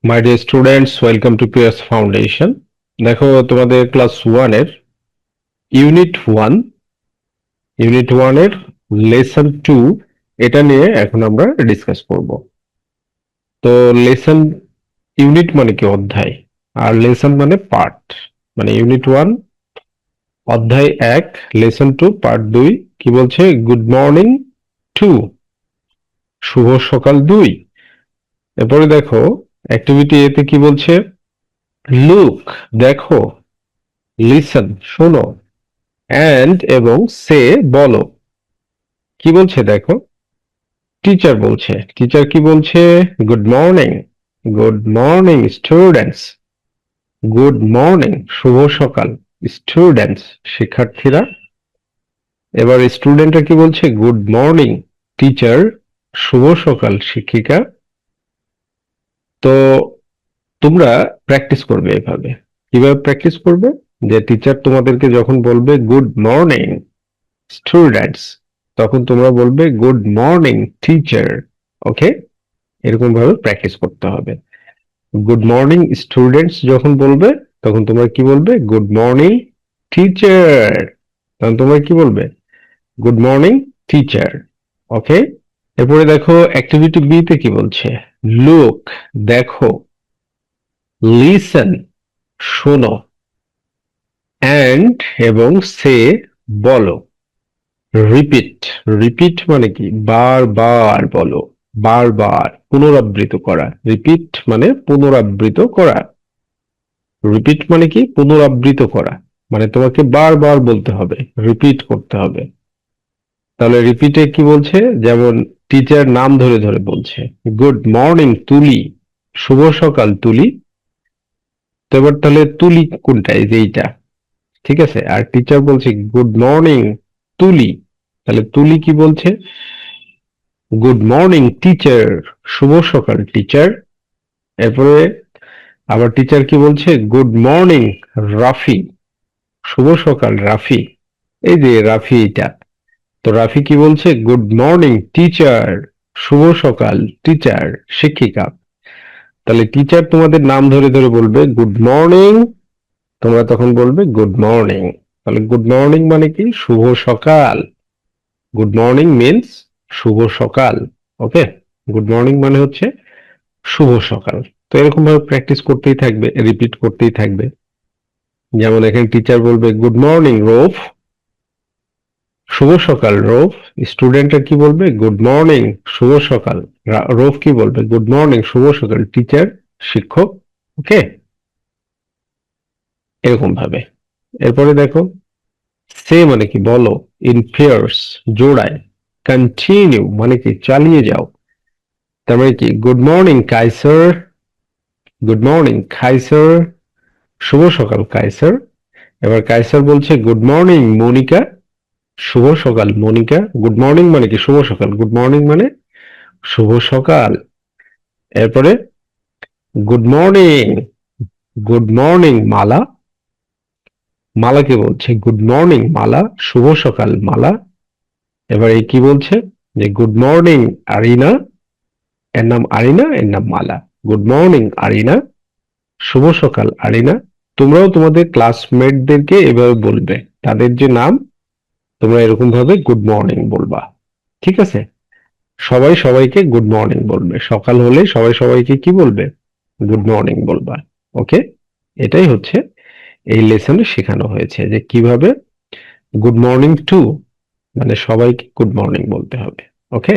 My dear students, welcome to pears foundation. দেখো, তোমাদের class ওয়ানের ইউনিট ওয়ান এর লেসন টু এটা নিয়ে এখন আমরা ডিসকাস করব। তো লেসন, ইউনিট মানে কি অধ্যায়, আর লেসন মানে পার্ট। মানে ইউনিট ওয়ান অধ্যায় এক, লেসন টু পার্ট দুই কি বলছে? গুড মর্নিং টু, শুভ সকাল দুই। এরপরে দেখো অ্যাক্টিভিটি এতে কি বলছে? লুক, দেখো, লিসন, শোনো, অ্যান্ড এবং সে, বলো। কি বলছে দেখো? টিচার বলছে। টিচার কি বলছে? Good morning. Good morning students. Good morning, শুভ সকাল। স্টুডেন্টস, শিক্ষার্থীরা। এবার স্টুডেন্টরা কি বলছে? গুড মর্নিং টিচার, শুভ সকাল শিক্ষিকা। তো তোমরা প্র্যাকটিস করবে এভাবে। কিভাবে প্র্যাকটিস করবে? যে টিচার তোমাদেরকে যখন বলবে গুড মর্নিং স্টুডেন্টস, তখন তোমরা বলবে গুড মর্নিং টিচার। ওকে, এরকম ভাবে প্র্যাকটিস করতে হবে। গুড মর্নিং স্টুডেন্টস যখন বলবে, তখন তোমরা কি বলবে? Good morning teacher. তখন তোমরা কি বলবে? Good morning teacher. ওকে। এরপরে দেখো অ্যাক্টিভিটি বি তে কি বলছে? লুক, দেখো, লিসেন, শোনো, অ্যান্ড এবং সে, বলো। রিপিট, রিপিট মানে কি? বারবার বলো, বারবার পুনরাবৃত করা। রিপিট মানে পুনরাবৃত করা। রিপিট মানে কি? পুনরাবৃত করা, মানে তোমাকে বারবার বলতে হবে, রিপিট করতে হবে। তাহলে রিপিটে কি বলছে? যেমন টিচার নাম ধরে ধরে বলছে, গুড মর্নিং তুলি, শুভ সকাল তুলি। তো এবার তাহলে তুলি কোনটা? এই যে এইটা, ঠিক আছে। আর টিচার বলছে গুড মর্নিং তুলি, তাহলে তুলি কি বলছে? গুড মর্নিং টিচার, শুভ সকাল টিচার। এরপরে আবার টিচার কি বলছে? গুড মর্নিং রাফি, শুভ সকাল রাফি। এই যে রাফি, এটা তো রাফি কি বলছে? গুড মর্নিং টিচার, শুভ সকাল টিচার, শিক্ষিকা। তাহলে টিচার তোমাদের নাম ধরে ধরে বলবে গুড মর্নিং, তোমরা তখন বলবে গুড মর্নিং। তাহলে গুড মর্নিং মানে কি? শুভ সকাল। গুড মর্নিং মিন্স শুভ সকাল। ওকে, গুড মর্নিং মানে হচ্ছে শুভ সকাল। তো এরকম ভাবে প্র্যাকটিস করতেই থাকবে, রিপিট করতেই থাকবে। যেমন এখানে টিচার বলবে গুড মর্নিং রৌফ, শুভ সকাল রৌফ। স্টুডেন্টরা কি বলবে? গুড মর্নিং, শুভ সকাল। রৌফ কি বলবে? গুড মর্নিং, শুভ সকাল টিচার, শিক্ষক। ওকে, এরকম ভাবে। এরপরে দেখো সে মানে কি? বলো। ইন পেয়ার্স, জোড়ায়। কন্টিনিউ মানে কি? চালিয়ে যাও। তার মানে কি? Good morning Kaisar, good morning Kaisar, শুভ সকাল কাইসার। এবার কাইসার বলছে গুড মর্নিং মনিকা, শুভ সকাল মনিকা। গুড মর্নিং মানে কি? শুভ সকাল। গুড মর্নিং মানে শুভ সকাল। এরপরে গুড মর্নিং, গুড মর্নিং মালা। মালাকে বলছে গুড মর্নিং মালা, শুভ সকাল মালা। এবার এই কি বলছে? যে গুড মর্নিং আরিনা, এর নাম আরিনা, এর নাম মালা। গুড মর্নিং আরিনা, শুভ সকাল আরিনা। তোমরাও তোমাদের ক্লাসমেটদেরকে এভাবে বলবে, তাদের যে নাম, তোমরা এরকম ভাবে গুড মর্নিং বলবা। ঠিক আছে? সবাই সবাইকে গুড মর্নিং বলবে। সকাল হলে সবাই সবাইকে কি বলবে? গুড মর্নিং বলবা। ওকে, এটাই হচ্ছে এই লেসনে শেখানো হয়েছে যে কিভাবে গুড মর্নিং টু, মানে সবাইকে গুড মর্নিং বলতে হবে। ওকে।